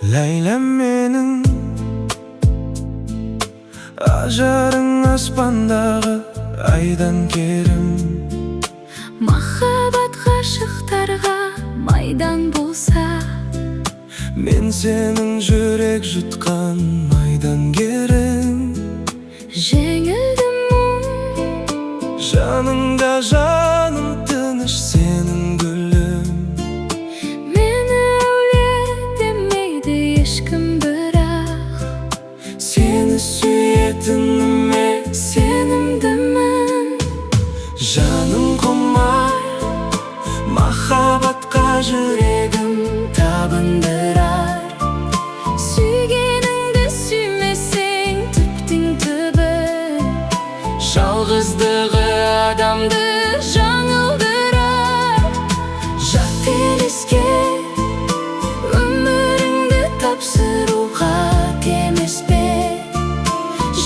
Ләйләм менің, ажарың аспандағы айдан керім. Махаббат ғашықтарға майдан болса, мен сенің жүрек жұтқан майдангерің. жеңілдім мұң, жаныңда жаным тыныш сенің гүлім. мені әулие демейді ешкім, бірақ Сені сүйетініме сенімдімін. жаным құмар, махаббатқа жүрегім табындырар. Сүйгеніңді сүймесең түптің түбі, Жалғыздығы адамды жаңылдырар. жат Елеске өміріңді тапсыруға темес пе?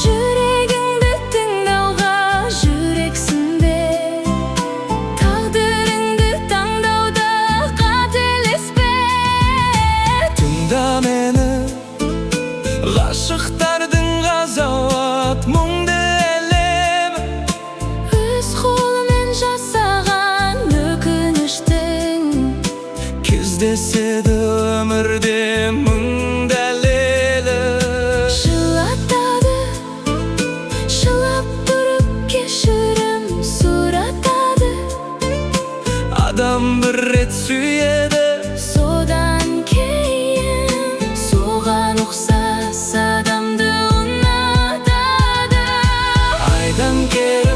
Жүрегіңді тыңдауға жүрексің бе? Тағдырыңды таңдауда қателеспе. Тыңда мені, ғашықтардың ғазауат мұңды әлемі. Өз қолымен жасаған өкініштің Кездеседі өмірде мың дәлелі. жылатады, жылап тұрып кешірім сұратады. Адам бір рет сүйеді, Содан кейін соған ұқсас адамды ұнатады. айдан кері